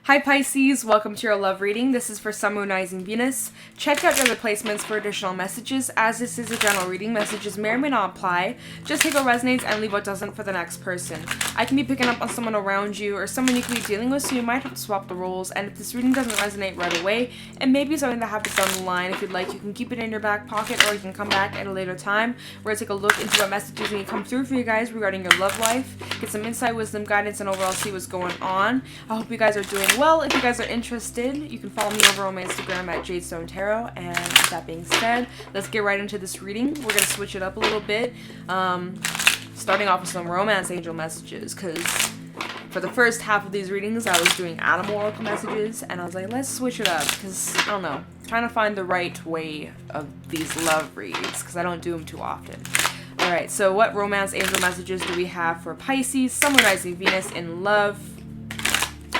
Hi Pisces, welcome to your love reading. This is for Sun, Moon, Rising, Venus. Check out your other placements for additional messages. As this is a general reading, messages may or may not apply. Just take what resonates and leave what doesn't for the next person. I can be picking up on someone around you or someone you could be dealing with, so you might have to swap the roles. And if this reading doesn't resonate right away, it may be something that happens down the line. If you'd like, you can keep it in your back pocket or you can come back at a later time. We're going to take a look into what messages need to come through for you guys regarding your love life. Get some insight, wisdom, guidance, and overall see what's going on. I hope you guys are doing well. If you guys are interested, you can follow me over on my Instagram at Jayne Tarot. And with that being said, let's get right into this reading. We're going to switch it up a little bit. Starting off with some romance angel messages, because for the first half of these readings, I was doing animal oracle messages, and I was like, let's switch it up, because, I don't know, I'm trying to find the right way of these love reads, because I don't do them too often. Alright, so what romance angel messages do we have for Pisces, Sun, Moon, Rising, Venus in love?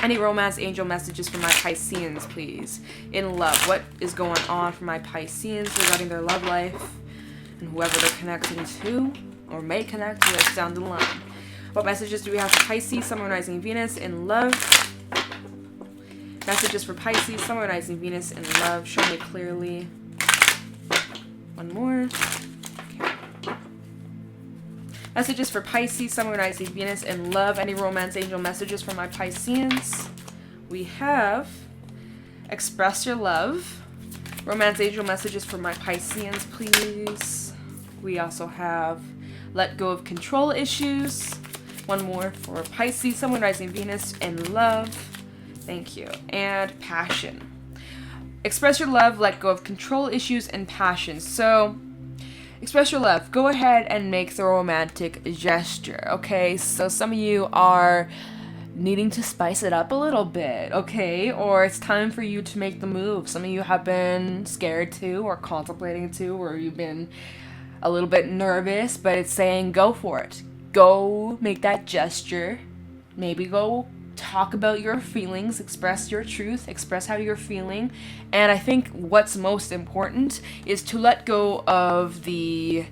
Any romance angel messages for my Pisceans, please? In love, what is going on for my Pisceans regarding their love life and whoever they're connecting to or may connect with down the line? What messages do we have for Pisces, Sun, Moon, Rising, Venus in love? Messages for Pisces, Sun, Moon, Rising, Venus in love. Show me clearly. One more. Messages for Pisces, Sun, Moon, Rising, Venus in love. Any romance angel messages for my Pisceans? We have express your love. Romance angel messages for my Pisceans, please. We also have let go of control issues. One more for Pisces, Sun, Moon, Rising, Venus in love. Thank you. And passion. Express your love, let go of control issues, and passion. So express your love. Go ahead and make the romantic gesture, okay? So some of you are needing to spice it up a little bit, okay? Or it's time for you to make the move. Some of you have been scared to or contemplating to, or you've been a little bit nervous, but it's saying go for it. Go make that gesture. Maybe go talk about your feelings, express your truth, express how you're feeling. And I think what's most important is to let go of the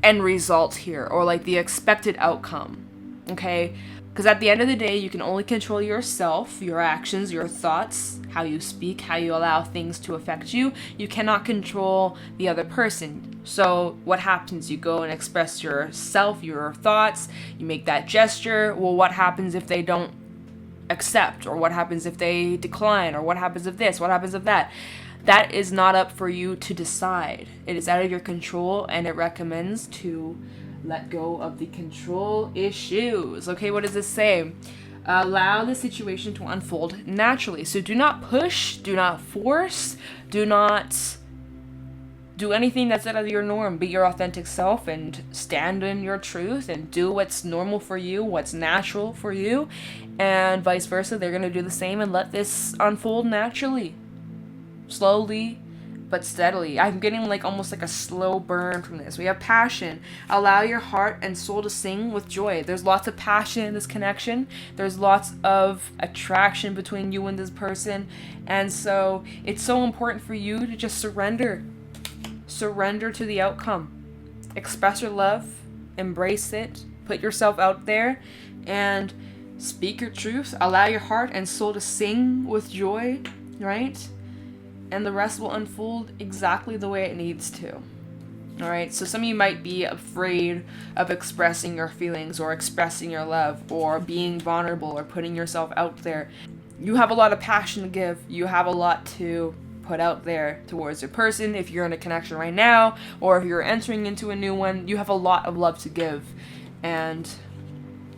end result here, or like the expected outcome, okay? Because at the end of the day, you can only control yourself, your actions, your thoughts, how you speak, how you allow things to affect you. You cannot control the other person. So what happens? You go and express yourself, your thoughts, you make that gesture. Well, what happens if they don't accept? Or what happens if they decline? Or what happens if this? What happens if that? That is not up for you to decide. It is out of your control, and it recommends to let go of the control issues. Okay, what does this say? Allow the situation to unfold naturally. So do not push, do not force, do not do anything that's out of your norm. Be your authentic self and stand in your truth and do what's normal for you, what's natural for you, and vice versa. They're going to do the same, and let this unfold naturally, slowly but steadily. I'm getting like almost like a slow burn from this. We have passion. Allow your heart and soul to sing with joy. There's lots of passion in this connection. There's lots of attraction between you and this person. And so it's so important for you to just surrender. Surrender to the outcome. Express your love. Embrace it. Put yourself out there and speak your truth. Allow your heart and soul to sing with joy, right? And the rest will unfold exactly the way it needs to. Alright, so some of you might be afraid of expressing your feelings or expressing your love or being vulnerable or putting yourself out there. You have a lot of passion to give. You have a lot to put out there towards your person. If you're in a connection right now, or if you're entering into a new one, you have a lot of love to give. And,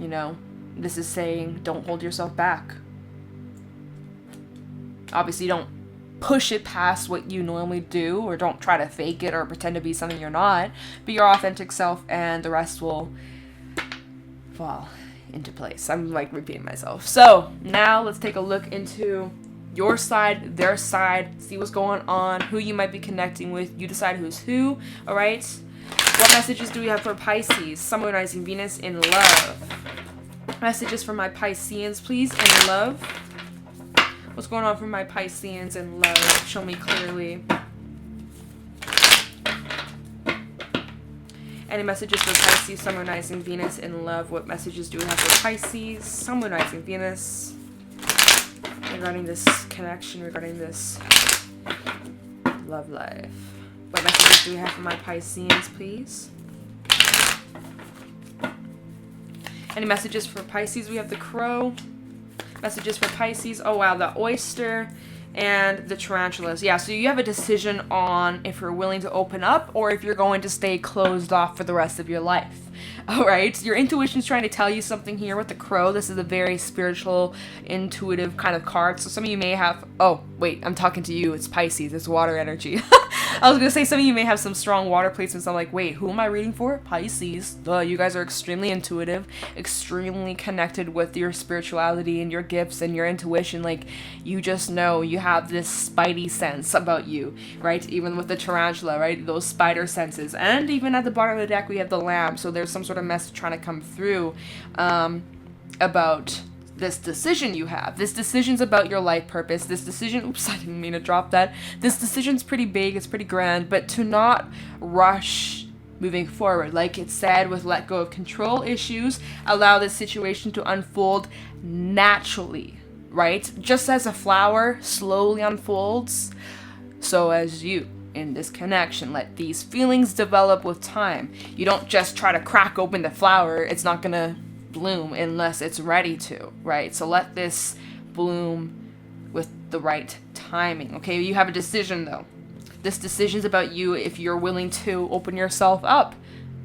you know, this is saying don't hold yourself back. Obviously, don't push it past what you normally do, or don't try to fake it or pretend to be something you're not. Be your authentic self, and the rest will fall into place. I'm like repeating myself. So now let's take a look into your side, their side, see what's going on, who you might be connecting with. You decide who's who. All right, what messages do we have for Pisces, Sun, Moon, Rising, Venus in love? Messages for my Pisceans, please, in love. What's going on for my Pisceans in love? Show me clearly. Any messages for Pisces, Sun, Moon, Rising, Venus in love? What messages do we have for Pisces, Sun, Moon, Rising, Venus? regarding this connection, regarding this love life. What messages do we have for my Pisceans, please? Any messages for Pisces? We have the Crow. Messages for Pisces. Oh, wow. The Oyster and the Tarantulas. Yeah, so you have a decision on if you're willing to open up or if you're going to stay closed off for the rest of your life. All right, your intuition's trying to tell you something here with the Crow. This is a very spiritual, intuitive kind of card. So some of you may have... Oh, wait, I'm talking to you. It's Pisces. It's water energy. I was going to say some of you may have some strong water placements. I'm like, wait, who am I reading for? Pisces. Duh, you guys are extremely intuitive, extremely connected with your spirituality and your gifts and your intuition. Like, you just know you have this spidey sense about you, right? Even with the tarantula, right? Those spider senses. And even at the bottom of the deck, we have the Lamb. So there's some sort of message trying to come through about this decision you have. This decision's about your life purpose. This decision, oops, I didn't mean to drop that. This decision's pretty big, it's pretty grand, but to not rush moving forward. Like it said, with let go of control issues, allow this situation to unfold naturally, right? Just as a flower slowly unfolds, so as you in this connection, let these feelings develop with time. You don't just try to crack open the flower. It's not gonna bloom unless it's ready to, right? So let this bloom with the right timing. Okay, you have a decision though. This decision's about you if you're willing to open yourself up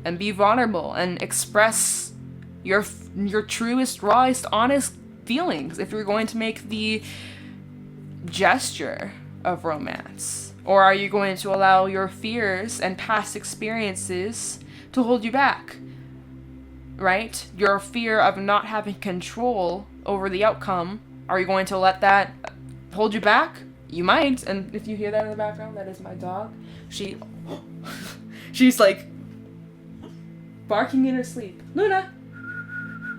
and be vulnerable and express your truest, rawest, honest feelings. If you're going to make the gesture of romance, or are you going to allow your fears and past experiences to hold you back? Right? Your fear of not having control over the outcome, are you going to let that hold you back? You might. And if you hear that in the background, that is my dog. She's like barking in her sleep. Luna!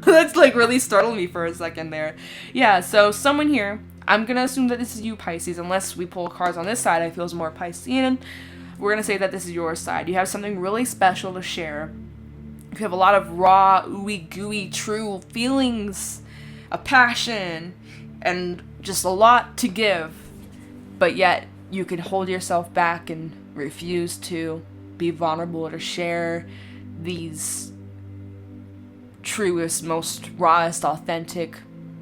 That's like really startled me for a second there. Yeah, so someone here, I'm going to assume that this is you, Pisces, unless we pull cards on this side, I feel is more Piscean. We're going to say that this is your side. You have something really special to share. You have a lot of raw, ooey gooey, true feelings, a passion, and just a lot to give. But yet, you can hold yourself back and refuse to be vulnerable to share these truest, most rawest, authentic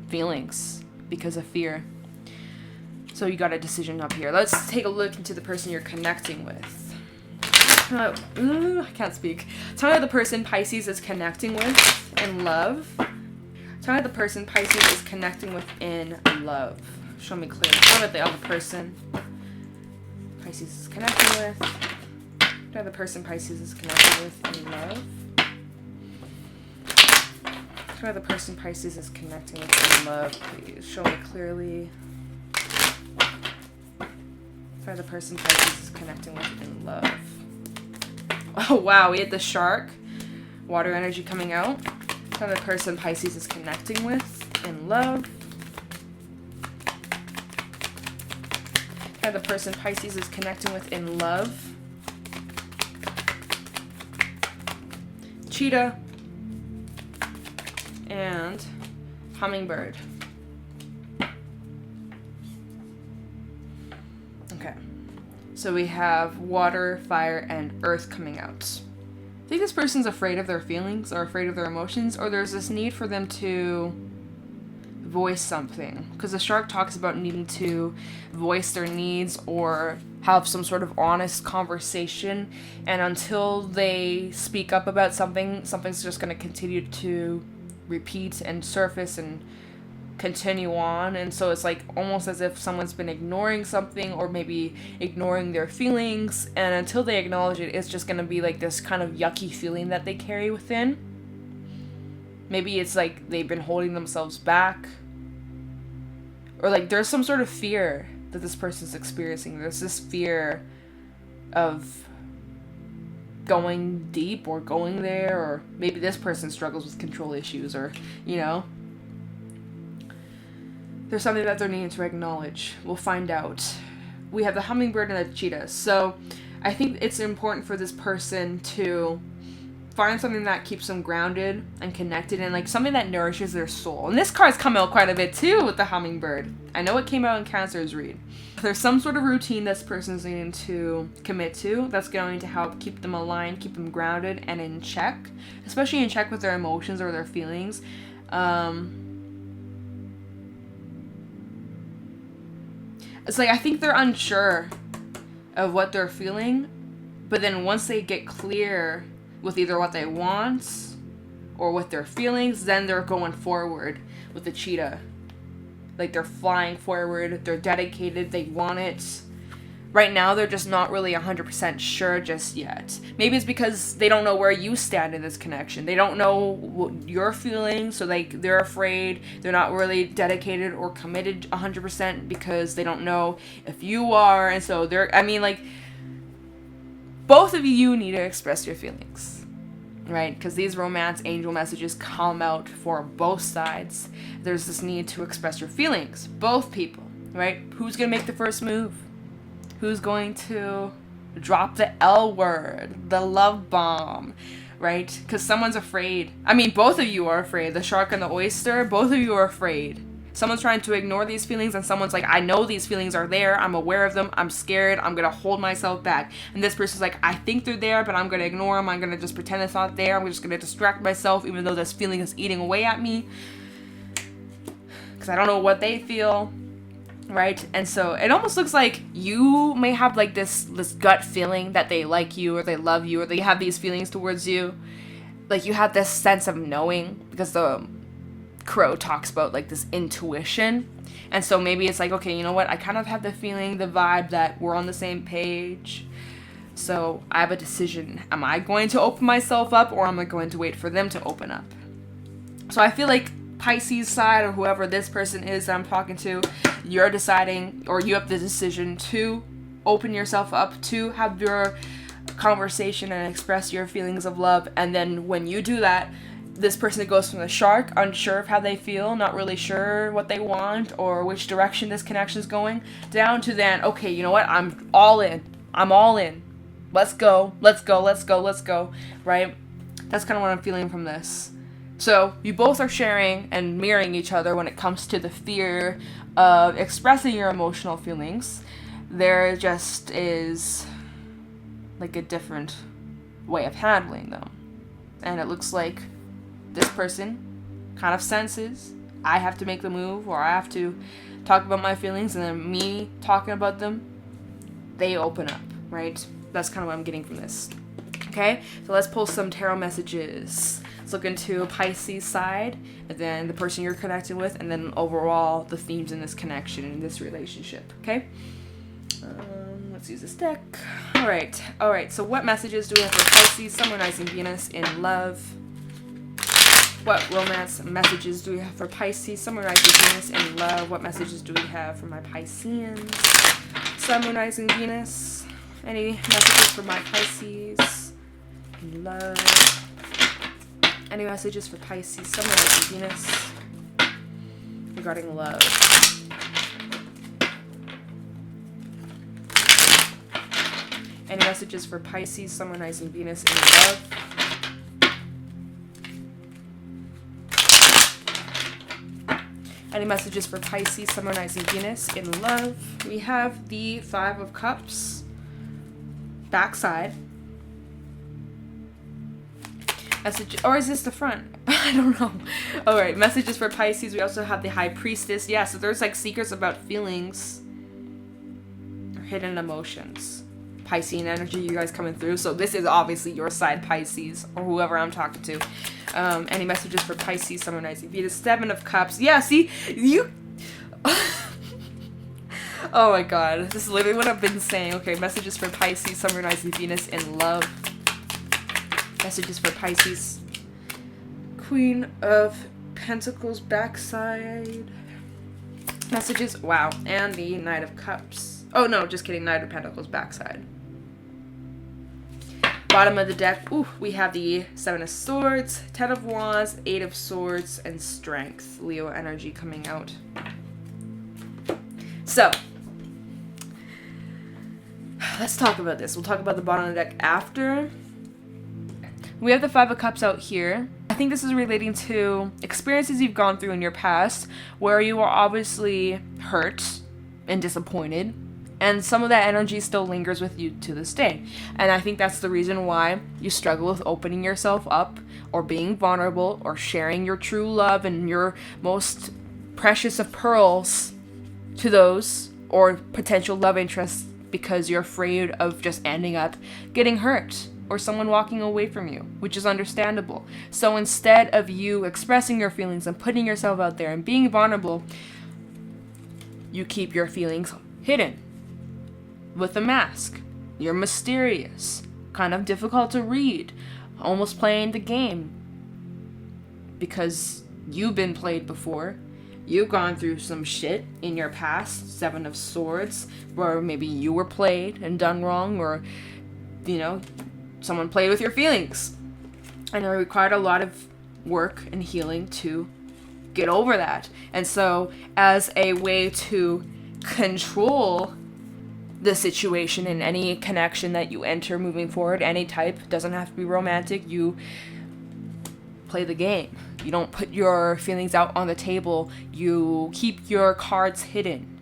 feelings because of fear. So you got a decision up here. Let's take a look into the person you're connecting with. I can't speak. Tell me the person Pisces is connecting with in love. Tell me the person Pisces is connecting with in love. Show me clearly. Tell me the other person Pisces is connecting with. Tell me the person Pisces is connecting with in love. Tell me the person Pisces is connecting with in love, please. Show me clearly. Tell me the person Pisces is connecting with in love. Oh, wow, we had the shark. Water energy coming out. Tell me the person Pisces is connecting with in love. Tell me the person Pisces is connecting with in love. Cheetah. And hummingbird. Okay. So we have water, fire, and earth coming out. I think this person's afraid of their feelings or afraid of their emotions, or there's this need for them to voice something. Because the shark talks about needing to voice their needs or have some sort of honest conversation. And until they speak up about something, something's just going to continue to repeat and surface and continue on. And so it's like almost as if someone's been ignoring something or maybe ignoring their feelings, and until they acknowledge it, it's just going to be like this kind of yucky feeling that they carry within. Maybe it's like they've been holding themselves back, or like there's some sort of fear that this person's experiencing. There's this fear of going deep or going there, or maybe this person struggles with control issues, or there's something that they're needing to acknowledge. We'll find out. We have the hummingbird and the cheetah. So I think it's important for this person to find something that keeps them grounded and connected, and like something that nourishes their soul. And this card's come out quite a bit too with the hummingbird. I know it came out in Cancer's read. There's some sort of routine this person's needing to commit to that's going to help keep them aligned, keep them grounded and in check, especially in check with their emotions or their feelings. It's like I think they're unsure of what they're feeling, but then once they get clear with either what they want or with their feelings, then they're going forward with the cheetah. Like they're flying forward, they're dedicated, they want it. Right now, they're just not really 100% sure just yet. Maybe it's because they don't know where you stand in this connection. They don't know what you're feeling, so like they're afraid. They're not really dedicated or committed 100% because they don't know if you are. And so both of you need to express your feelings, right? Because these romance angel messages come out for both sides. There's this need to express your feelings, both people, right? Who's going to make the first move? Who's going to drop the L word, the love bomb, right? Because someone's afraid. I mean, both of you are afraid. The shark and the oyster, both of you are afraid. Someone's trying to ignore these feelings, and someone's like, I know these feelings are there. I'm aware of them. I'm scared. I'm going to hold myself back. And this person's like, I think they're there, but I'm going to ignore them. I'm going to just pretend it's not there. I'm just going to distract myself, even though this feeling is eating away at me. Because I don't know what they feel. Right? And so it almost looks like you may have like this gut feeling that they like you or they love you or they have these feelings towards you. Like you have this sense of knowing, because the crow talks about like this intuition. And so maybe it's like, okay, you know what? I kind of have the feeling, the vibe that we're on the same page. So I have a decision. Am I going to open myself up, or am I going to wait for them to open up? So I feel like Pisces side, or whoever this person is that I'm talking to, you're deciding, or you have the decision to open yourself up, to have your conversation and express your feelings of love. And then when you do that, this person goes from the shark, unsure of how they feel, not really sure what they want or which direction this connection is going, down to then, okay, you know what? I'm all in. I'm all in. Let's go. Let's go. Let's go. Let's go. Right? That's kind of what I'm feeling from this. So you both are sharing and mirroring each other when it comes to the fear of expressing your emotional feelings. There just is like a different way of handling them. And it looks like this person kind of senses, I have to make the move, or I have to talk about my feelings, and then me talking about them, they open up, right? That's kind of what I'm getting from this. Okay, so let's pull some tarot messages. Let's look into Pisces side, and then the person you're connected with, and then overall the themes in this connection, in this relationship, okay? Let's use this deck. All right, so what messages do we have for Pisces, Sun, Moon, Rising, Venus in love? What romance messages do we have for Pisces, Sun, Moon, Rising, Venus in love? What messages do we have for my Pisceans, Sun, Moon, Rising, Venus? Any messages for my Pisces in love? Any messages for Pisces, Sun, Moon, Rising, Venus regarding love? Any messages for Pisces, Sun, Moon, Rising, Venus in love? Any messages for Pisces, Sun, Moon, Rising, Venus in love? We have the Five of Cups, backside. Message, or is this the front? I don't know. All right, messages for Pisces. We also have the High Priestess. Yeah, so there's like secrets about feelings or hidden emotions. Piscean energy, you guys coming through. So this is obviously your side, Pisces, or whoever I'm talking to. Any messages for Pisces, Sun, Moon, Rising, Venus? Seven of Cups. Yeah, see, you. Oh my God, this is literally what I've been saying. Okay, messages for Pisces, Sun, Moon, Rising, Venus in love. Messages for Pisces. Queen of Pentacles, backside. Messages, wow, and the Knight of Cups. Oh no, just kidding, Knight of Pentacles, backside. Bottom of the deck, ooh, we have the Seven of Swords, Ten of Wands, Eight of Swords, and Strength. Leo energy coming out. So, let's talk about this. We'll talk about the bottom of the deck after. We have the Five of Cups out here. I think this is relating to experiences you've gone through in your past where you are obviously hurt and disappointed, and some of that energy still lingers with you to this day. And I think that's the reason why you struggle with opening yourself up or being vulnerable or sharing your true love and your most precious of pearls to those or potential love interests, because you're afraid of just ending up getting hurt or someone walking away from you, which is understandable. So instead of you expressing your feelings and putting yourself out there and being vulnerable, you keep your feelings hidden with a mask. You're mysterious, kind of difficult to read, almost playing the game because you've been played before. You've gone through some shit in your past, Seven of Swords, where maybe you were played and done wrong, or, someone played with your feelings. And it required a lot of work and healing to get over that. And so, as a way to control the situation in any connection that you enter moving forward, any type, doesn't have to be romantic, you play the game. You don't put your feelings out on the table. You keep your cards hidden.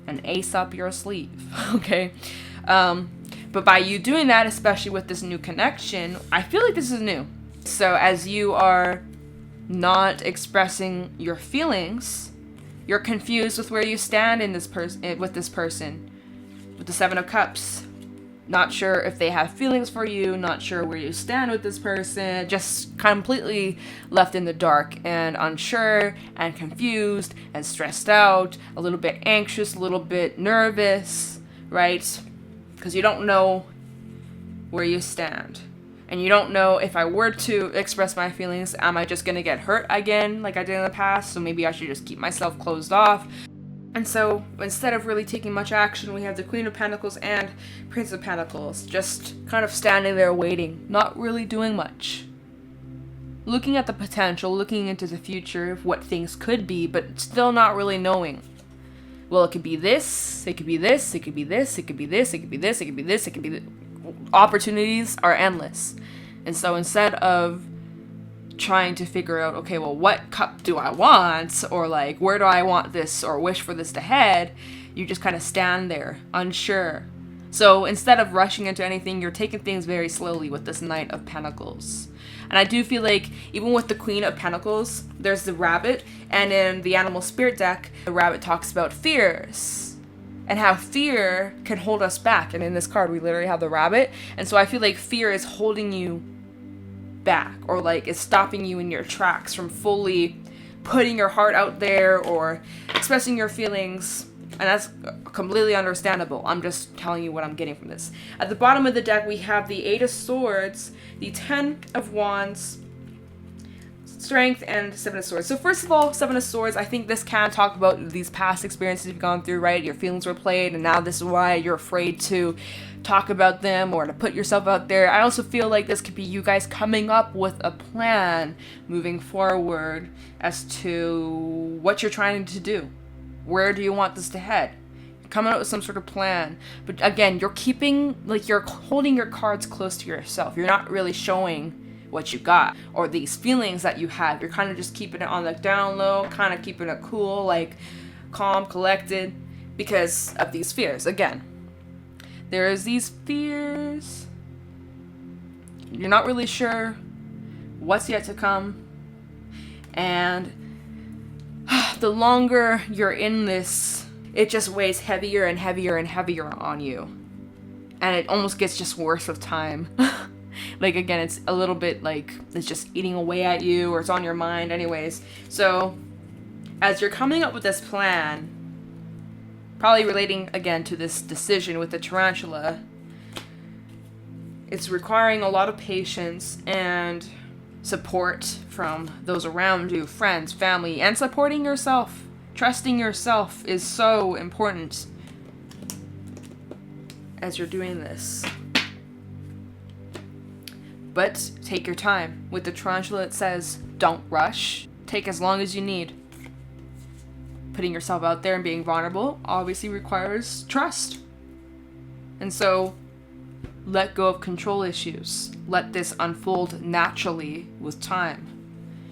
An ace up your sleeve, okay? But by you doing that, especially with this new connection, I feel like this is new. So as you are not expressing your feelings, you're confused with where you stand in this with this person, with the Seven of Cups. Not sure if they have feelings for you, not sure where you stand with this person, just completely left in the dark and unsure and confused and stressed out, a little bit anxious, a little bit nervous, right? Because you don't know where you stand. And you don't know, if I were to express my feelings, am I just going to get hurt again like I did in the past? So maybe I should just keep myself closed off. And so, instead of really taking much action, we have the Queen of Pentacles and Prince of Pentacles, just kind of standing there waiting, not really doing much. Looking at the potential, looking into the future of what things could be, but still not really knowing. Well, it could be this, it could be this, it could be this, it could be this, it could be this, it could be this, it could be this. Opportunities are endless. And so instead of trying to figure out, okay, well, what cup do I want? Or like, where do I want this or wish for this to head? You just kind of stand there, unsure. So instead of rushing into anything, you're taking things very slowly with this Knight of Pentacles. And I do feel like, even with the Queen of Pentacles, there's the rabbit, and in the Animal Spirit deck, the rabbit talks about fears, and how fear can hold us back. And in this card, we literally have the rabbit, and so I feel like fear is holding you back, or like it's stopping you in your tracks from fully putting your heart out there or expressing your feelings. And that's completely understandable. I'm just telling you what I'm getting from this. At the bottom of the deck, we have the Eight of Swords, the Ten of Wands, Strength, and Seven of Swords. So first of all, Seven of Swords, I think this can talk about these past experiences you've gone through, right? Your feelings were played, and now this is why you're afraid to talk about them or to put yourself out there. I also feel like this could be you guys coming up with a plan moving forward as to what you're trying to do. Where do you want this to head? You're coming up with some sort of plan. But again, you're holding your cards close to yourself. You're not really showing what you got or these feelings that you have. You're kind of just keeping it on the down low, kind of keeping it cool, like calm, collected, because of these fears. Again, there's these fears. You're not really sure what's yet to come. And the longer you're in this, it just weighs heavier and heavier and heavier on you. And it almost gets just worse with time. Like, again, it's a little bit like it's just eating away at you, or it's on your mind anyways. So as you're coming up with this plan, probably relating again to this decision with the tarantula, it's requiring a lot of patience and support from those around you, friends, family, and supporting yourself. Trusting yourself is so important as you're doing this. But take your time. With the tarantula, it says, don't rush. Take as long as you need. Putting yourself out there and being vulnerable obviously requires trust. And so, let go of control issues. Let this unfold naturally with time.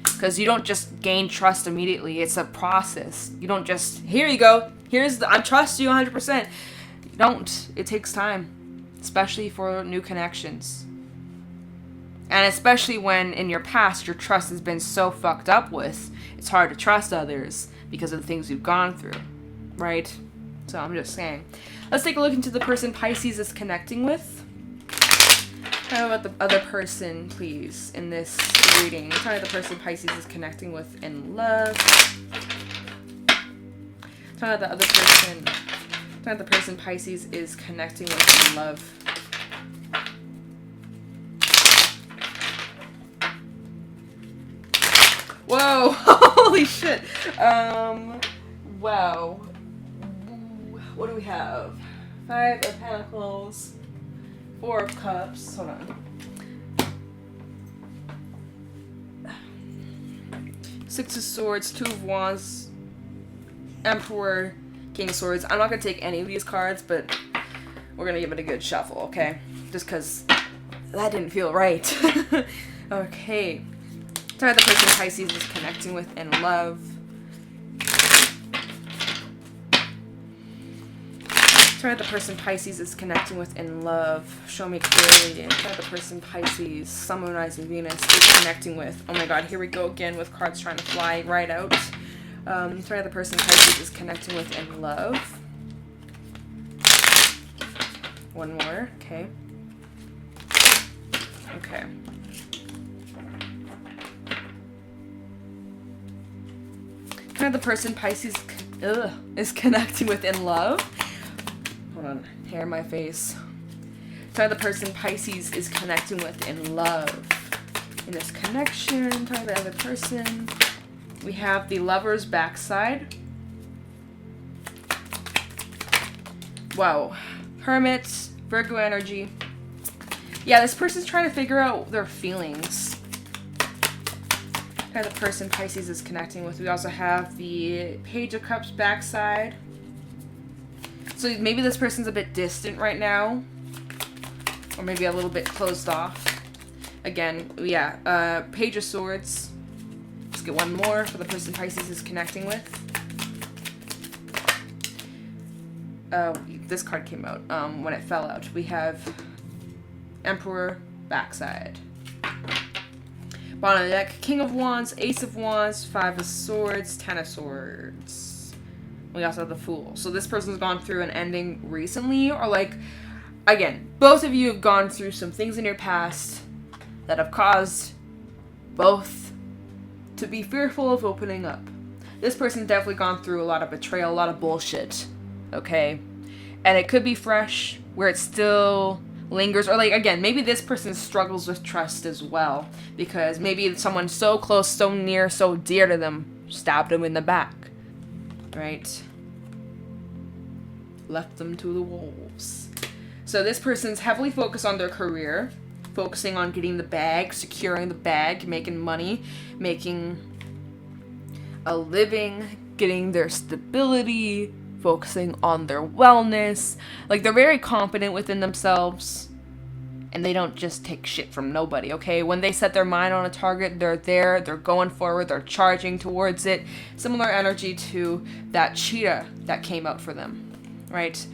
Because you don't just gain trust immediately. It's a process. You don't just, here you go. I trust you 100%. You don't. It takes time. Especially for new connections. And especially when in your past your trust has been so fucked up with, it's hard to trust others because of the things you've gone through. Right? So I'm just saying. Let's take a look into the person Pisces is connecting with. Tell me about the other person, please, in this reading. Tell me the person Pisces is connecting with in love. Tell me the other person. Tell me the person Pisces is connecting with in love. Whoa! Holy shit! Wow. What do we have? 5 of Pentacles. 4 of Cups. Hold on. 6 of Swords. 2 of Wands. Emperor. King of Swords. I'm not going to take any of these cards, but we're going to give it a good shuffle, okay? Just because that didn't feel right. Okay. Tell me the person Pisces is connecting with in love. Tell me the person Pisces is connecting with in love. Show me clearly. Tell me the person Pisces, Sun, Moon, Rising, Venus is connecting with. Oh my god, here we go again with cards trying to fly right out. Tell me the person Pisces is connecting with in love. One more, okay. Okay. Tell me the person Pisces is connecting with in love. Hold on, hair in my face. Tell me the person Pisces is connecting with in love. In this connection, tell me the other person. We have the Lover's backside. Wow. Hermit, Virgo energy. Yeah, this person's trying to figure out their feelings. Tell me the person Pisces is connecting with. We also have the Page of Cups backside. So maybe this person's a bit distant right now. Or maybe a little bit closed off. Again, yeah, Page of Swords. Let's get one more for the person Pisces is connecting with. This card came out when it fell out. We have Emperor backside. Bottom of the deck, King of Wands, Ace of Wands, 5 of Swords, 10 of Swords. We also have the Fool. So this person's gone through an ending recently, or like, again, both of you have gone through some things in your past that have caused both to be fearful of opening up. This person's definitely gone through a lot of betrayal, a lot of bullshit, okay? And it could be fresh, where it still lingers, or like, again, maybe this person struggles with trust as well, because maybe someone so close, so near, so dear to them stabbed them in the back, right? Left them to the wolves. So this person's heavily focused on their career, focusing on getting the bag, securing the bag, making money, making a living, getting their stability, focusing on their wellness. Like, they're very confident within themselves, and they don't just take shit from nobody, okay? When they set their mind on a target, they're there, they're going forward, they're charging towards it. Similar energy to that cheetah that came out for them, right?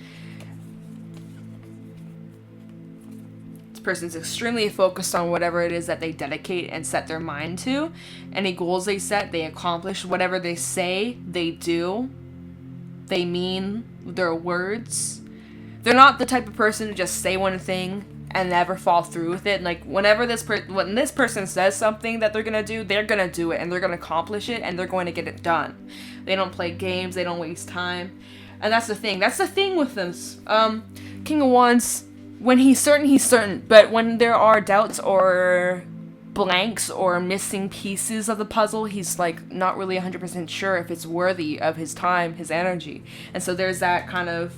This person's extremely focused on whatever it is that they dedicate and set their mind to. Any goals they set, they accomplish. Whatever they say, they do. They mean their words. They're not the type of person to just say one thing and never fall through with it. Like, whenever when this person says something that they're gonna do, they're gonna do it, and they're gonna accomplish it, and they're going to get it done. They don't play games, they don't waste time. And that's the thing. That's the thing with them. King of Wands, when he's certain. But when there are doubts or blanks or missing pieces of the puzzle, he's like not really 100% sure if it's worthy of his time, his energy. And so there's that kind of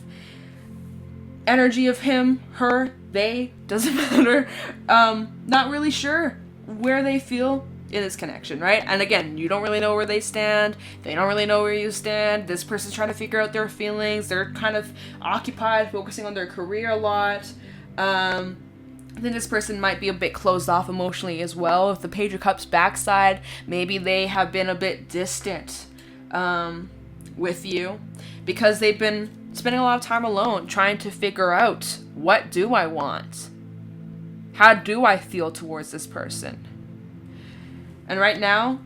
energy of him, her, they, doesn't matter, not really sure where they feel in this connection, right? And again, you don't really know where they stand, they don't really know where you stand. This person's trying to figure out their feelings, they're kind of occupied, focusing on their career a lot. I think this person might be a bit closed off emotionally as well. If the Page of Cups backside, maybe they have been a bit distant with you because they've been spending a lot of time alone trying to figure out, what do I want? How do I feel towards this person? And right now,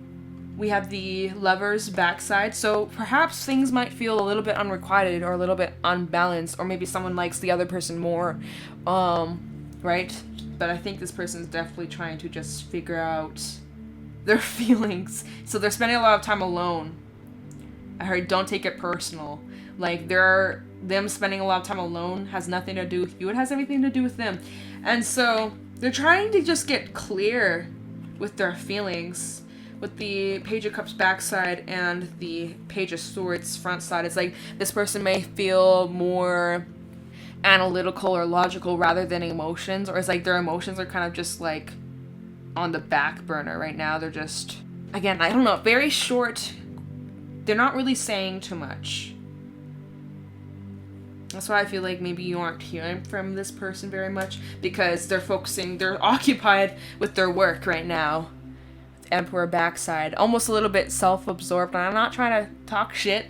we have the Lover's backside, so perhaps things might feel a little bit unrequited or a little bit unbalanced, or maybe someone likes the other person more, right? But I think this person is definitely trying to just figure out their feelings. So they're spending a lot of time alone. I heard don't take it personal. Like, them spending a lot of time alone has nothing to do with you. It has everything to do with them. And so they're trying to just get clear with their feelings. With the Page of Cups backside and the Page of Swords front side, it's like this person may feel more analytical or logical rather than emotions, or it's like their emotions are kind of just like on the back burner right now. They're just, again, I don't know, very short. They're not really saying too much. That's why I feel like maybe you aren't hearing from this person very much, because they're occupied with their work right now. Emperor backside, almost a little bit self-absorbed, and I'm not trying to talk shit,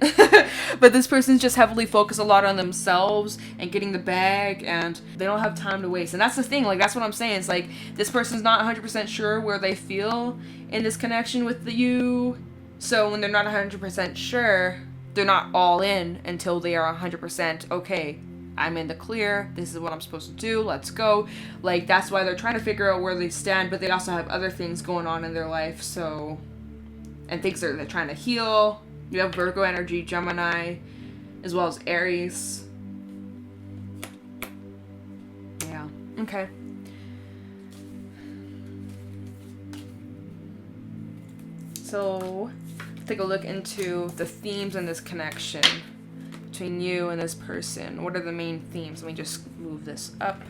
but this person's just heavily focused a lot on themselves and getting the bag, and they don't have time to waste. And that's the thing, like, that's what I'm saying. It's like this person's not 100% sure where they feel in this connection with you, so when they're not 100% sure, they're not all in until they are 100% okay. I'm in the clear, this is what I'm supposed to do, let's go. Like, that's why they're trying to figure out where they stand, but they also have other things going on in their life, so, and things they're trying to heal. You have Virgo energy, Gemini, as well as Aries. Yeah, okay. So, take a look into the themes in this connection between you and this person. What are the main themes? Let me just move this up.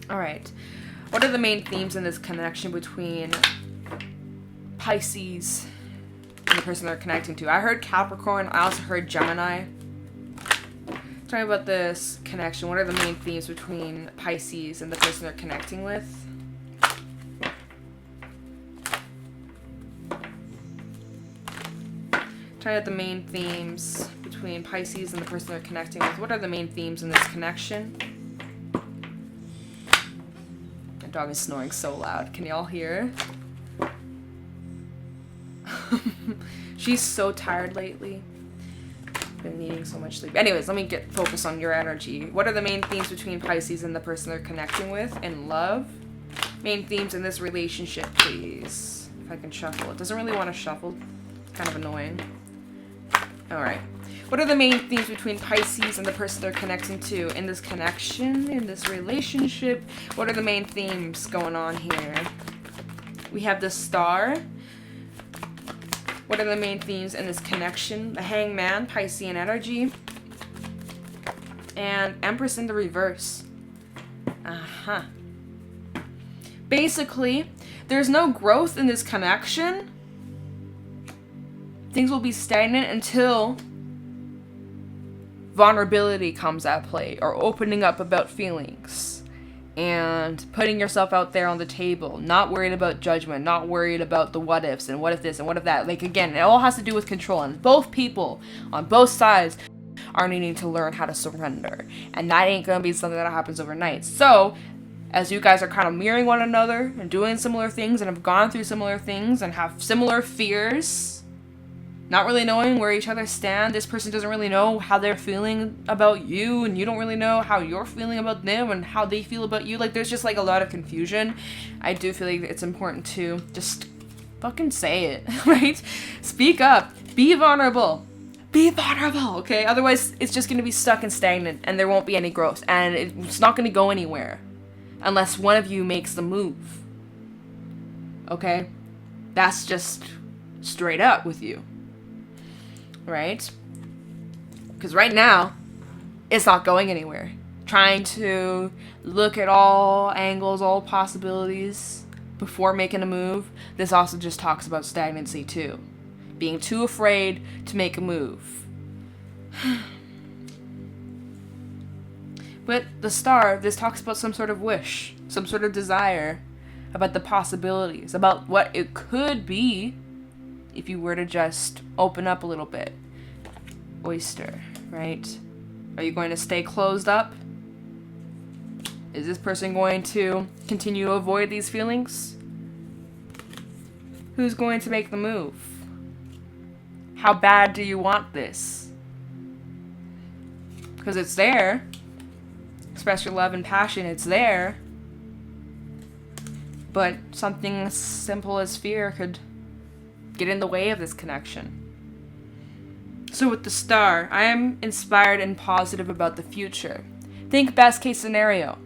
All right. What are the main themes in this connection between Pisces and the person they're connecting to? I heard Capricorn. I also heard Gemini. Talking about this connection. What are the main themes between Pisces and the person they're connecting with? Try out the main themes between Pisces and the person they're connecting with. What are the main themes in this connection? My dog is snoring so loud. Can y'all hear? She's so tired lately. Been needing so much sleep. Anyways, let me get focused on your energy. What are the main themes between Pisces and the person they're connecting with in love? Main themes in this relationship, please. If I can shuffle. It doesn't really want to shuffle. It's kind of annoying. Alright. What are the main themes between Pisces and the person they're connecting to in this connection, in this relationship? What are the main themes going on here? We have the Star. What are the main themes in this connection? The Hangman, Piscean energy. And Empress in the reverse. Uh-huh. Basically, there's no growth in this connection. Things will be stagnant until vulnerability comes at play, or opening up about feelings and putting yourself out there on the table, not worried about judgment, not worried about the what ifs and what if this and what if that. Like, again, it all has to do with control, and both people on both sides are needing to learn how to surrender, and that ain't gonna be something that happens overnight. So as you guys are kind of mirroring one another and doing similar things and have gone through similar things and have similar fears, not really knowing where each other stand. This person doesn't really know how they're feeling about you, and you don't really know how you're feeling about them and how they feel about you. Like, there's just like a lot of confusion. I do feel like it's important to just fucking say it, right? Speak up. Be vulnerable. Be vulnerable, okay? Otherwise, it's just going to be stuck and stagnant, and there won't be any growth, and it's not going to go anywhere unless one of you makes the move, okay? That's just straight up with you. Right? Because right now, it's not going anywhere. Trying to look at all angles, all possibilities before making a move. This also just talks about stagnancy too. Being too afraid to make a move. But the star, this talks about some sort of wish, some sort of desire, about the possibilities, about what it could be if you were to just open up a little bit. Oyster, right? Are you going to stay closed up? Is this person going to continue to avoid these feelings? Who's going to make the move? How bad do you want this? Because it's there. Express your love and passion, it's there. But something as simple as fear could get in the way of this connection. So with the star, I am inspired and positive about the future. Think best case scenario.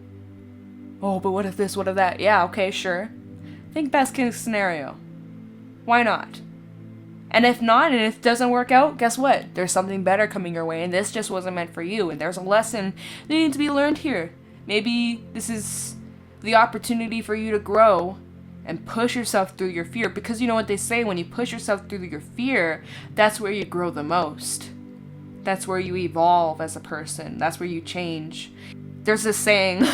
Oh, but what if this, what if that? Yeah, okay, sure. Think best case scenario. Why not? And if not, and if it doesn't work out, guess what? There's something better coming your way, and this just wasn't meant for you, and there's a lesson that needs to be learned here. Maybe this is the opportunity for you to grow and push yourself through your fear, because you know what they say, when you push yourself through your fear, that's where you grow the most. That's where you evolve as a person. That's where you change. There's this saying,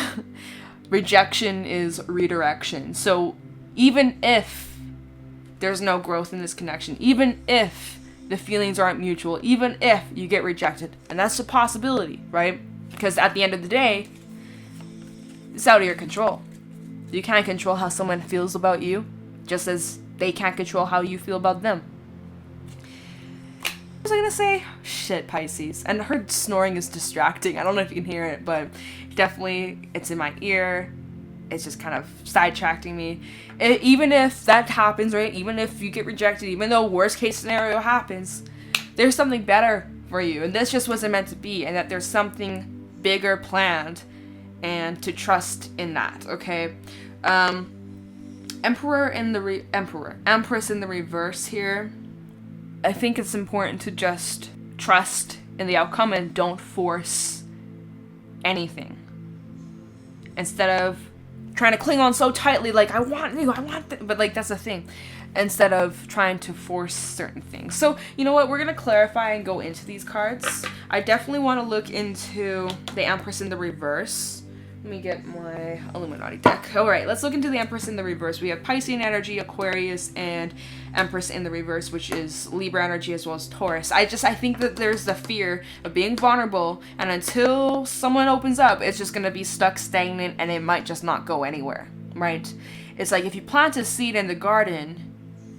rejection is redirection. So even if there's no growth in this connection, even if the feelings aren't mutual, even if you get rejected, and that's a possibility, right? Because at the end of the day, it's out of your control. You can't control how someone feels about you, just as they can't control how you feel about them. What was I gonna say? Shit, Pisces. And her snoring is distracting. I don't know if you can hear it, but definitely it's in my ear. It's just kind of sidetracking me. Even if that happens, right? Even if you get rejected, even though worst case scenario happens, there's something better for you. And this just wasn't meant to be. And that there's something bigger planned. And to trust in that, okay? Empress in the reverse here. I think it's important to just trust in the outcome and don't force anything. Instead of trying to cling on so tightly, like, I want you, but like, that's the thing. Instead of trying to force certain things. So, you know what, we're going to clarify and go into these cards. I definitely want to look into the Empress in the reverse. Let me get my Illuminati deck. Alright, let's look into the Empress in the reverse. We have Piscean energy, Aquarius, and Empress in the reverse, which is Libra energy as well as Taurus. I think that there's the fear of being vulnerable, and until someone opens up, it's just going to be stuck stagnant, and it might just not go anywhere, right? It's like if you plant a seed in the garden,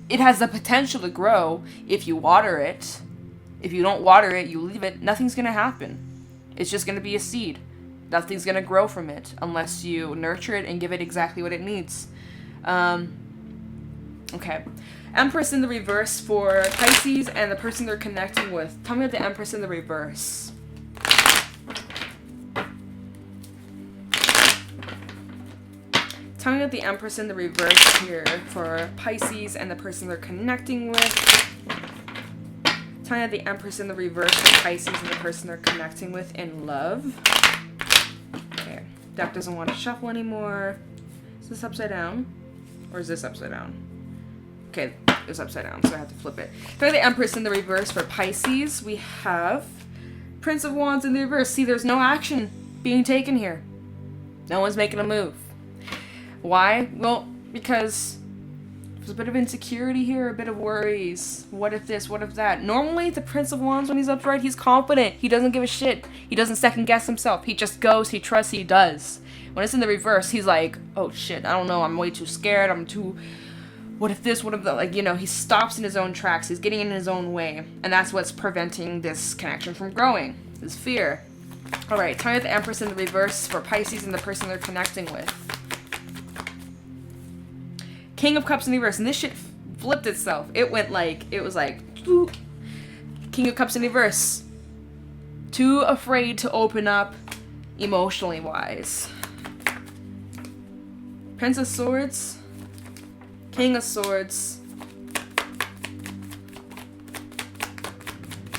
it has the potential to grow if you water it. If you don't water it, you leave it, nothing's going to happen. It's just going to be a seed. Nothing's going to grow from it unless you nurture it and give it exactly what it needs. Okay. Empress in the reverse for Pisces and the person they're connecting with. Tell me about the Empress in the reverse. Tell me about the Empress in the reverse here for Pisces and the person they're connecting with. Tell me about the Empress in the reverse for Pisces and the person they're connecting with in love. Okay, deck doesn't want to shuffle anymore. Is this upside down? Or is this upside down? Okay, it's upside down, so I have to flip it. For the Empress in the reverse for Pisces, we have Prince of Wands in the reverse. See, there's no action being taken here. No one's making a move. Why? Well, because there's a bit of insecurity here, a bit of worries. What if this? What if that? Normally, the Prince of Wands, when he's upright, he's confident. He doesn't give a shit. He doesn't second guess himself. He just goes. He trusts. He does. When it's in the reverse, he's like, oh shit, I don't know. I'm way too scared. I'm too... What if this? What if that? Like, you know, he stops in his own tracks. He's getting in his own way. And that's what's preventing this connection from growing. Is fear. Alright, tell me the Empress in the reverse for Pisces and the person they're connecting with. King of Cups in the reverse, and this shit flipped itself. It was like, King of Cups in the reverse. Too afraid to open up emotionally wise. Prince of Swords. King of Swords.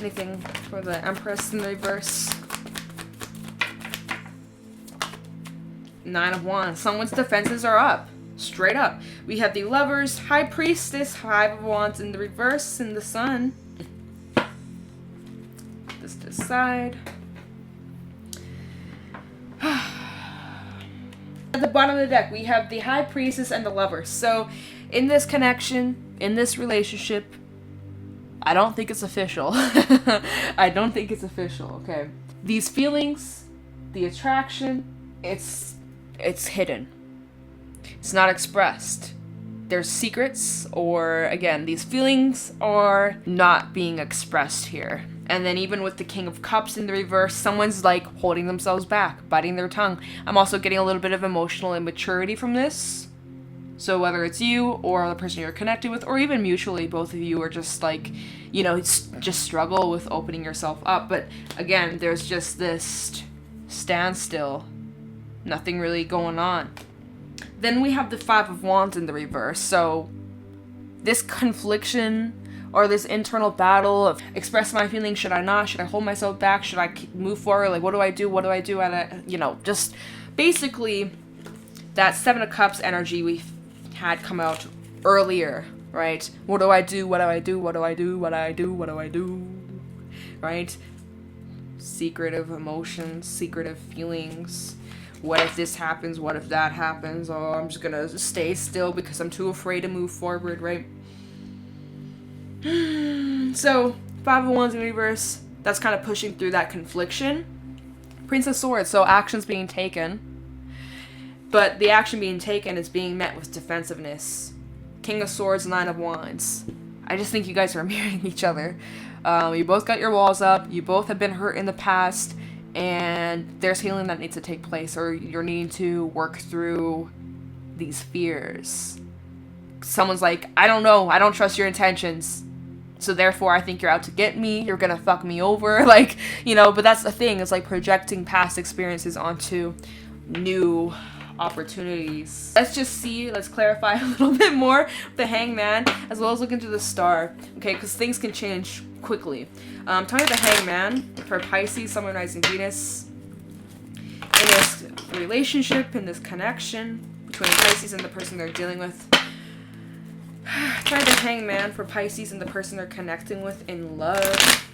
Anything for the Empress in the reverse. Nine of Wands. Someone's defenses are up. Straight up. We have the Lovers, High Priestess, Five of Wands in the reverse, and the Sun. This to the side. At the bottom of the deck, we have the High Priestess and the Lovers. So, in this connection, in this relationship, I don't think it's official. I don't think it's official, okay? These feelings, the attraction, it's hidden. It's not expressed. There's secrets, or again, these feelings are not being expressed here. And then even with the King of Cups in the reverse, someone's like holding themselves back, biting their tongue. I'm also getting a little bit of emotional immaturity from this. So whether it's you or the person you're connected with, or even mutually, both of you are just like, you know, just struggle with opening yourself up. But again, there's just this standstill. Nothing really going on. Then we have the Five of Wands in the reverse. So this confliction or this internal battle of express my feelings, should I not? Should I hold myself back? Should I move forward? Like, what do I do? What do I do? And you know, just basically that Seven of Cups energy we had come out earlier, right? What do I do? What do I do? What do I do? What do I do? What do I do? Right? Secretive emotions, secretive feelings. What if this happens? What if that happens? Oh, I'm just gonna stay still because I'm too afraid to move forward, right? So, Five of Wands in reverse, that's kind of pushing through that confliction. Prince of Swords, so action's being taken. But the action being taken is being met with defensiveness. King of Swords, Nine of Wands. I just think you guys are mirroring each other. You both got your walls up. You both have been hurt in the past. And there's healing that needs to take place. Or you're needing to work through these fears. Someone's like, I don't know. I don't trust your intentions. So therefore, I think you're out to get me. You're gonna fuck me over. Like, you know, but that's the thing. It's like projecting past experiences onto new opportunities. Let's clarify a little bit more with the Hangman, as well as look into the Star, okay, because things can change quickly. Talking about the Hangman for Pisces, Sun, Moon, Rising, Venus, in this relationship, in this connection between Pisces and the person they're dealing with. Try the Hangman for Pisces and the person they're connecting with in love.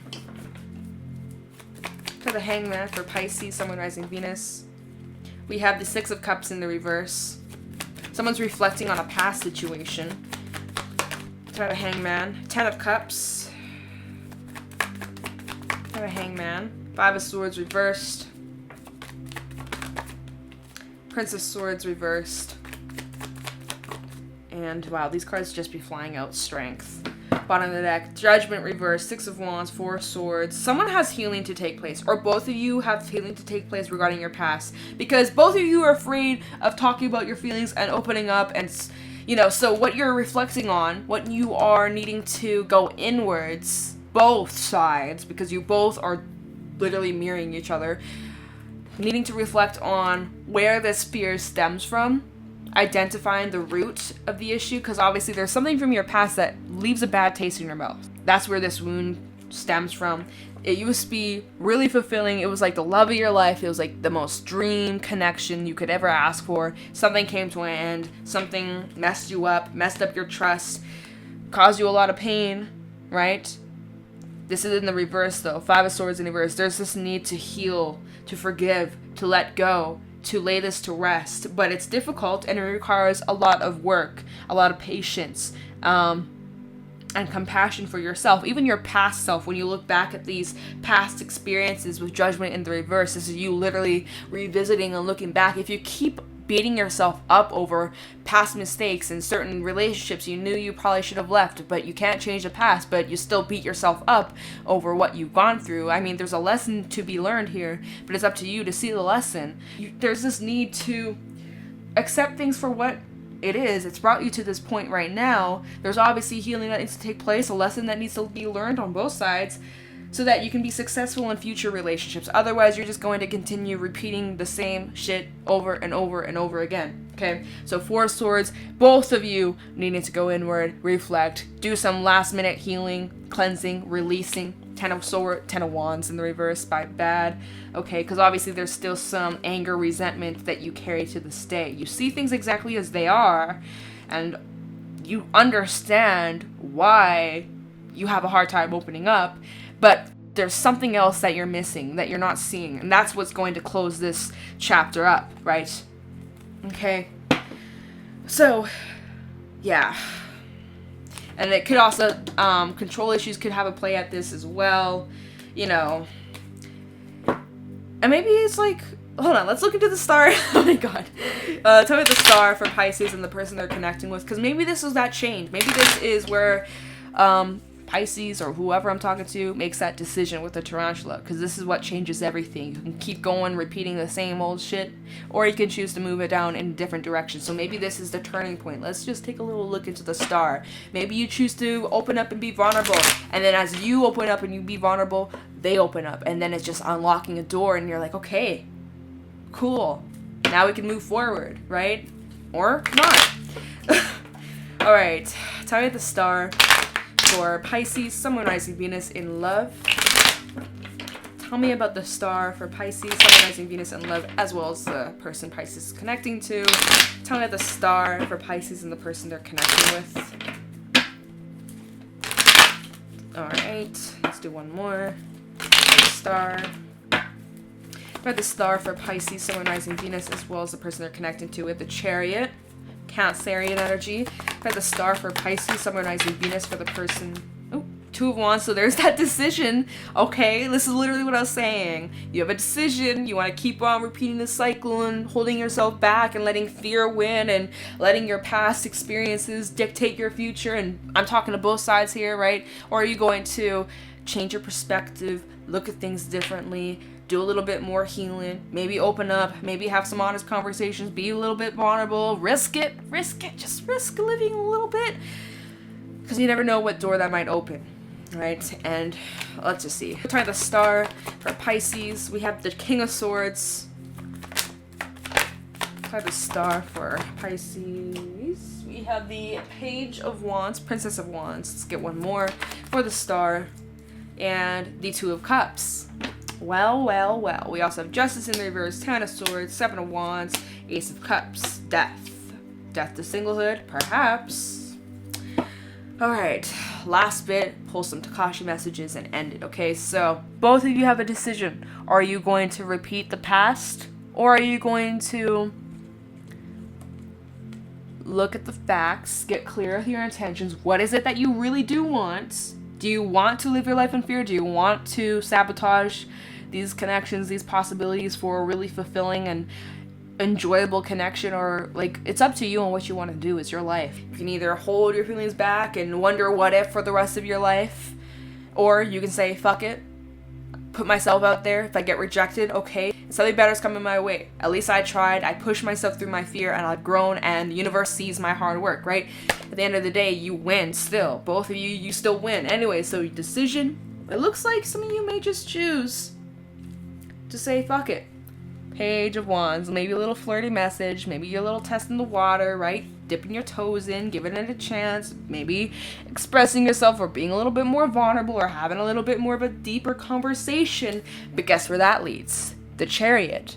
Try the Hangman for Pisces, Sun, Moon, Rising, Venus. We have the Six of Cups in the reverse. Someone's reflecting on a past situation. Try the Hangman. Ten of Cups. Try the Hangman. Five of Swords reversed. Prince of Swords reversed. And wow, these cards just be flying out. Strength. Bottom of the deck, Judgment reversed, Six of Wands, Four of Swords. Someone has healing to take place, or both of you have healing to take place regarding your past, because both of you are afraid of talking about your feelings and opening up, and you know, so what you're reflecting on, what you are needing to go inwards, both sides, because you both are literally mirroring each other, needing to reflect on where this fear stems from, identifying the root of the issue, because obviously there's something from your past that leaves a bad taste in your mouth. That's where this wound stems from. It used to be really fulfilling. It was like the love of your life. It was like the most dream connection you could ever ask for. Something came to an end. Something messed you up, messed up your trust, caused you a lot of pain, right? This is in the reverse though. Five of Swords in reverse. There's this need to heal, to forgive, to let go, to lay this to rest, but it's difficult and it requires a lot of work, a lot of patience, and compassion for yourself, even your past self. When you look back at these past experiences with Judgment in the reverse, this is you literally revisiting and looking back. If you keep beating yourself up over past mistakes and certain relationships you knew you probably should have left, but you can't change the past, but you still beat yourself up over what you've gone through. I mean, there's a lesson to be learned here, but it's up to you to see the lesson. There's this need to accept things for what it is. It's brought you to this point right now. There's obviously healing that needs to take place, a lesson that needs to be learned on both sides, so that you can be successful in future relationships. Otherwise, you're just going to continue repeating the same shit over and over and over again. Okay? So Four of Swords, both of you needing to go inward, reflect, do some last minute healing, cleansing, releasing. Ten of Wands in the reverse by bad. Okay, because obviously there's still some anger, resentment that you carry to this day. You see things exactly as they are, and you understand why you have a hard time opening up, but there's something else that you're missing, that you're not seeing, and that's what's going to close this chapter up, right? Okay. So, yeah. And it could also, control issues could have a play at this as well, you know. And maybe it's like, hold on, let's look into the star. Oh my god. Tell me the star for Pisces and the person they're connecting with, because maybe this is that change. Maybe this is where Pisces or whoever I'm talking to makes that decision with the tarantula, because this is what changes everything. You can keep going, repeating the same old shit, or you can choose to move it down in a different direction. So maybe this is the turning point. Let's just take a little look into the star. Maybe you choose to open up and be vulnerable, and then as you open up and you be vulnerable, they open up, and then it's just unlocking a door, and you're like, okay, cool, now we can move forward, right? Or not. All right, tell me the star for Pisces, Sun, Moon, Rising, Venus in love. Tell me about the star for Pisces, Sun, Moon, Rising, Venus in love, as well as the person Pisces is connecting to. Tell me about the star for Pisces and the person they're connecting with. Alright, let's do one more. Star. For the star for Pisces, Sun, Moon, Rising, Venus, as well as the person they're connecting to with the Chariot. Cancerian energy. For the star for Pisces, Sun, Moon, Rising, Venus for the person. Oh, Two of Wands. So there's that decision. Okay, this is literally what I was saying. You have a decision. You want to keep on repeating the cycle and holding yourself back and letting fear win and letting your past experiences dictate your future. And I'm talking to both sides here, right? Or are you going to change your perspective, look at things differently, do a little bit more healing, maybe open up, maybe have some honest conversations, be a little bit vulnerable, risk it, just risk living a little bit, because you never know what door that might open, right? And let's just see. Try the star for Pisces. We have the King of Swords. Try the star for Pisces. We have the Page of Wands, Princess of Wands. Let's get one more for the star. And the Two of Cups. Well. We also have Justice in the reverse, Ten of Swords, Seven of Wands, Ace of Cups, Death. Death to singlehood, perhaps. Alright, last bit, pull some Takashi messages and end it, okay? So, both of you have a decision. Are you going to repeat the past? Or are you going to look at the facts, get clear with your intentions? What is it that you really do want? Do you want to live your life in fear? Do you want to sabotage these connections, these possibilities for a really fulfilling and enjoyable connection? Or, like, it's up to you on what you want to do. It's your life. You can either hold your feelings back and wonder what if for the rest of your life, or you can say, fuck it, put myself out there. If I get rejected, okay, something better is coming my way. At least I tried. I pushed myself through my fear and I've grown, and the universe sees my hard work, right? At the end of the day, you win still. Both of you still win. Anyway, so decision. It looks like some of you may just choose to say, fuck it. Page of Wands. Maybe a little flirty message. Maybe a little test in the water, right? Dipping your toes in, giving it a chance. Maybe expressing yourself or being a little bit more vulnerable or having a little bit more of a deeper conversation. But guess where that leads? The Chariot.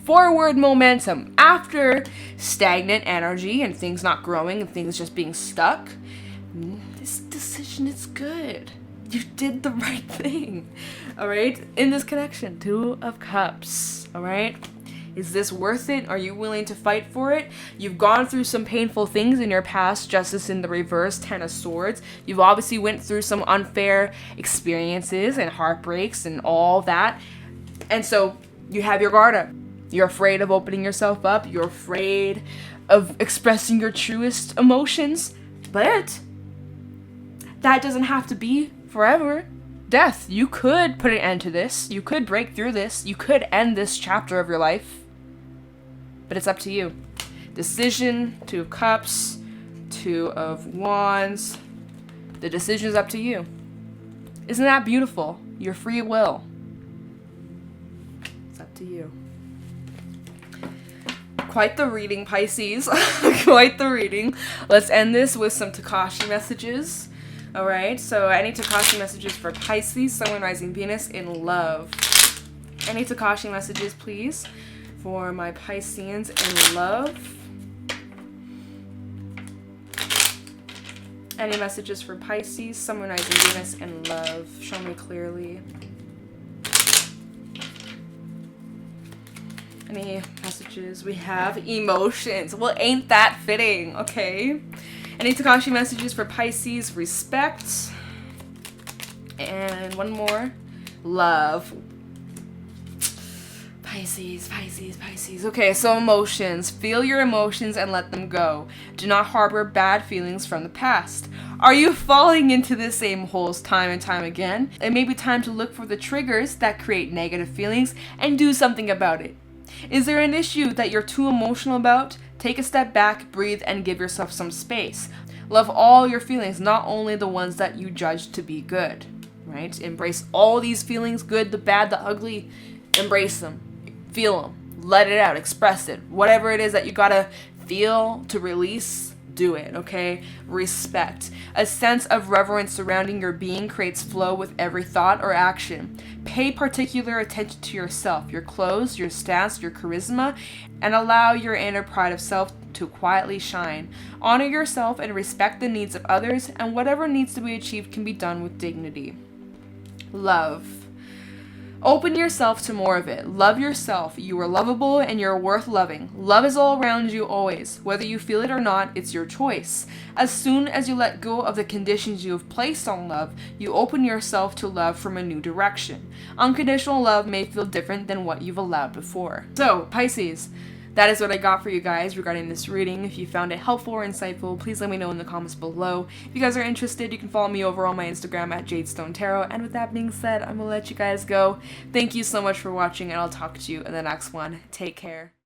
Forward momentum. After stagnant energy and things not growing and things just being stuck, this decision is good. You did the right thing. Alright? In this connection, Two of Cups. Alright? Is this worth it? Are you willing to fight for it? You've gone through some painful things in your past. Justice in the reverse, Ten of Swords. You've obviously went through some unfair experiences and heartbreaks and all that. And so you have your guard up. You're afraid of opening yourself up. You're afraid of expressing your truest emotions. But that doesn't have to be forever. Death. You could put an end to this. You could break through this. You could end this chapter of your life. But it's up to you. Decision, Two of Cups, Two of Wands. The decision is up to you. Isn't that beautiful? Your free will. It's up to you. Quite the reading, Pisces. Quite the reading. Let's end this with some Takashi messages. Alright, so any Takashi messages for Pisces, Sun, Moon, Rising, Venus in love. Any Takashi messages, please, for my Pisceans in love. Any messages for Pisces, Sun, Moon, Rising, Venus in love. Show me clearly. Any messages? We have emotions. Well, ain't that fitting, okay? Any Takashi messages for Pisces, respect. And one more, love. Pisces, Pisces, Pisces. Okay, so emotions. Feel your emotions and let them go. Do not harbor bad feelings from the past. Are you falling into the same holes time and time again? It may be time to look for the triggers that create negative feelings and do something about it. Is there an issue that you're too emotional about? Take a step back, breathe, and give yourself some space. Love all your feelings, not only the ones that you judge to be good, right? Embrace all these feelings, good, the bad, the ugly. Embrace them. Feel them. Let it out. Express it. Whatever it is that you gotta feel to release, do it, okay? Respect. A sense of reverence surrounding your being creates flow with every thought or action. Pay particular attention to yourself, your clothes, your stance, your charisma, and allow your inner pride of self to quietly shine. Honor yourself and respect the needs of others, and whatever needs to be achieved can be done with dignity. Love. Open yourself to more of it. Love yourself. You are lovable and you're worth loving. Love is all around you always. Whether you feel it or not, it's your choice. As soon as you let go of the conditions you have placed on love, you open yourself to love from a new direction. Unconditional love may feel different than what you've allowed before. So, Pisces, that is what I got for you guys regarding this reading. If you found it helpful or insightful, please let me know in the comments below. If you guys are interested, you can follow me over on my Instagram at JadeStoneTarot. And with that being said, I'm going to let you guys go. Thank you so much for watching, and I'll talk to you in the next one. Take care.